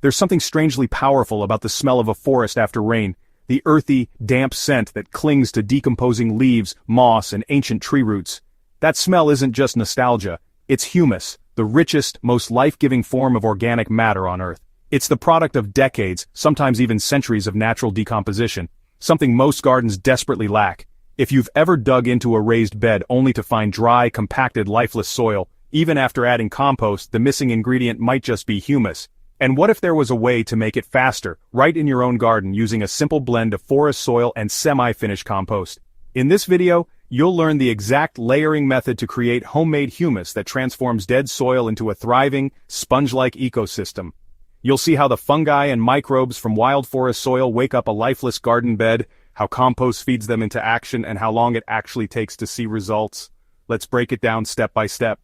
There's something strangely powerful about the smell of a forest after rain, the earthy, damp scent that clings to decomposing leaves, moss, and ancient tree roots. That smell isn't just nostalgia, it's humus, the richest, most life-giving form of organic matter on Earth. It's the product of decades, sometimes even centuries of natural decomposition, something most gardens desperately lack. If you've ever dug into a raised bed only to find dry, compacted, lifeless soil, even after adding compost, the missing ingredient might just be humus. And what if there was a way to make it faster, right in your own garden using a simple blend of forest soil and semi-finished compost? In this video, you'll learn the exact layering method to create homemade humus that transforms dead soil into a thriving, sponge-like ecosystem. You'll see how the fungi and microbes from wild forest soil wake up a lifeless garden bed, how compost feeds them into action, and how long it actually takes to see results. Let's break it down step by step.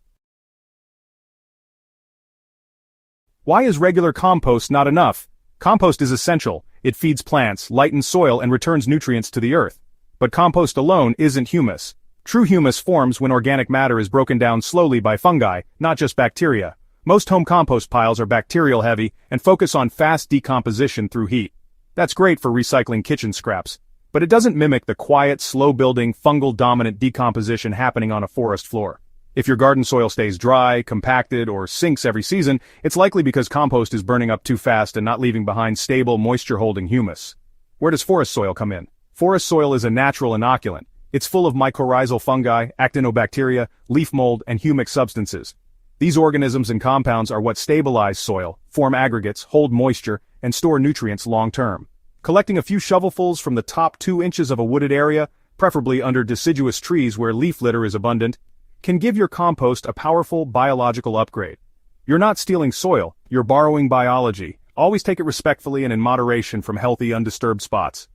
Why is regular compost not enough? Compost is essential. It feeds plants, lightens soil, and returns nutrients to the earth. But compost alone isn't humus. True humus forms when organic matter is broken down slowly by fungi, not just bacteria. Most home compost piles are bacterial heavy and focus on fast decomposition through heat. That's great for recycling kitchen scraps, but it doesn't mimic the quiet, slow-building, fungal-dominant decomposition happening on a forest floor. If your garden soil stays dry, compacted, or sinks every season, it's likely because compost is burning up too fast and not leaving behind stable, moisture-holding humus. Where does forest soil come in? Forest soil is a natural inoculant. It's full of mycorrhizal fungi, actinobacteria, leaf mold, and humic substances. These organisms and compounds are what stabilize soil, form aggregates, hold moisture, and store nutrients long-term. Collecting a few shovelfuls from the top 2 inches of a wooded area, preferably under deciduous trees where leaf litter is abundant, can give your compost a powerful biological upgrade. You're not stealing soil, you're borrowing biology. Always take it respectfully and in moderation from healthy, undisturbed spots.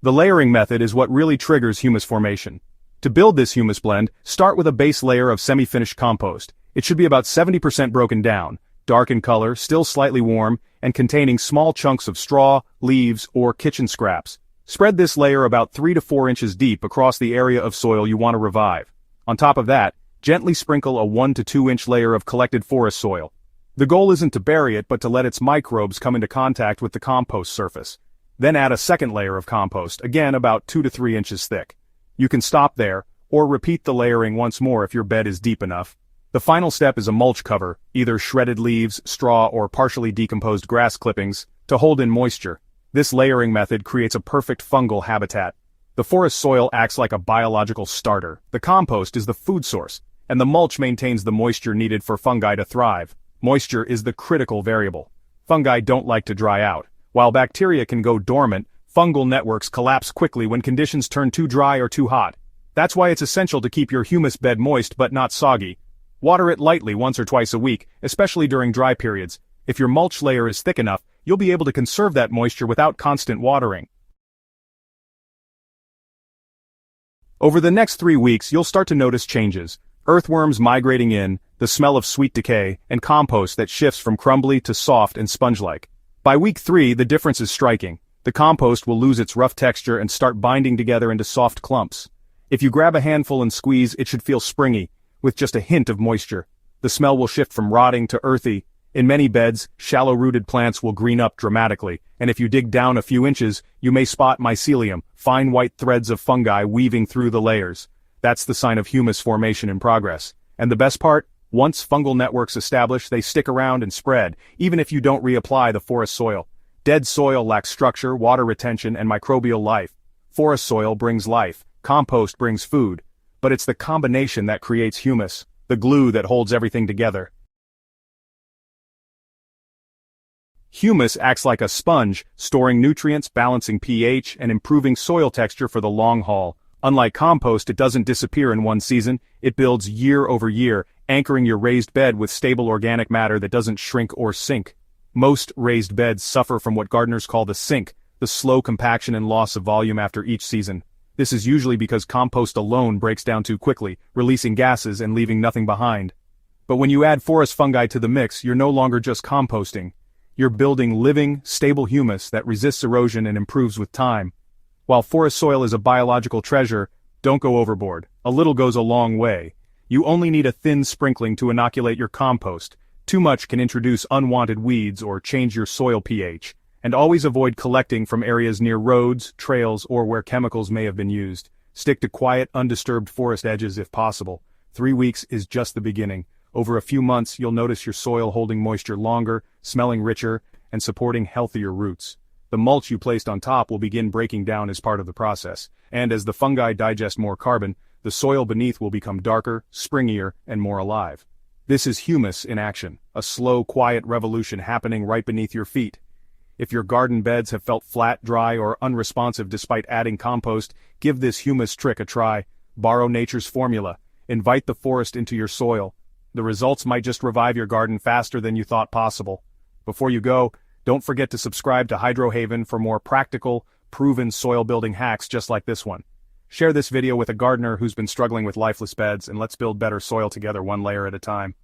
The layering method is what really triggers humus formation. To build this humus blend, start with a base layer of semi-finished compost. It should be about 70% broken down, dark in color, still slightly warm, and containing small chunks of straw, leaves, or kitchen scraps. Spread this layer about 3 to 4 inches deep across the area of soil you want to revive. On top of that, gently sprinkle a 1 to 2 inch layer of collected forest soil. The goal isn't to bury it but to let its microbes come into contact with the compost surface. Then add a second layer of compost, again about 2 to 3 inches thick. You can stop there, or repeat the layering once more if your bed is deep enough. The final step is a mulch cover, either shredded leaves, straw, or partially decomposed grass clippings, to hold in moisture. This layering method creates a perfect fungal habitat. The forest soil acts like a biological starter, the compost is the food source, and the mulch maintains the moisture needed for fungi to thrive. Moisture is the critical variable. Fungi don't like to dry out. While bacteria can go dormant, fungal networks collapse quickly when conditions turn too dry or too hot. That's why it's essential to keep your humus bed moist but not soggy. Water it lightly once or twice a week, especially during dry periods. If your mulch layer is thick enough, you'll be able to conserve that moisture without constant watering. Over the next 3 weeks, you'll start to notice changes. Earthworms migrating in, the smell of sweet decay, and compost that shifts from crumbly to soft and sponge-like. By week 3, the difference is striking. The compost will lose its rough texture and start binding together into soft clumps. If you grab a handful and squeeze, it should feel springy, with just a hint of moisture. The smell will shift from rotting to earthy. In many beds, shallow-rooted plants will green up dramatically, and if you dig down a few inches, you may spot mycelium, fine white threads of fungi weaving through the layers. That's the sign of humus formation in progress. And the best part? Once fungal networks establish, they stick around and spread, even if you don't reapply the forest soil. Dead soil lacks structure, water retention, and microbial life. Forest soil brings life, compost brings food, but it's the combination that creates humus, the glue that holds everything together. Humus acts like a sponge, storing nutrients, balancing pH, and improving soil texture for the long haul. Unlike compost, it doesn't disappear in one season, it builds year over year, anchoring your raised bed with stable organic matter that doesn't shrink or sink. Most raised beds suffer from what gardeners call the sink, the slow compaction and loss of volume after each season. This is usually because compost alone breaks down too quickly, releasing gases and leaving nothing behind. But when you add forest fungi to the mix, you're no longer just composting. You're building living, stable humus that resists erosion and improves with time. While forest soil is a biological treasure, don't go overboard. A little goes a long way. You only need a thin sprinkling to inoculate your compost. Too much can introduce unwanted weeds or change your soil pH, and always avoid collecting from areas near roads, trails, or where chemicals may have been used. Stick to quiet, undisturbed forest edges if possible. 3 weeks is just the beginning. Over a few months, you'll notice your soil holding moisture longer, smelling richer, and supporting healthier roots. The mulch you placed on top will begin breaking down as part of the process, and as the fungi digest more carbon, the soil beneath will become darker, springier, and more alive. This is humus in action, a slow, quiet revolution happening right beneath your feet. If your garden beds have felt flat, dry, or unresponsive despite adding compost, give this humus trick a try. Borrow nature's formula. Invite the forest into your soil. The results might just revive your garden faster than you thought possible. Before you go, don't forget to subscribe to HydroHaven for more practical, proven soil-building hacks just like this one. Share this video with a gardener who's been struggling with lifeless beds, and let's build better soil together one layer at a time.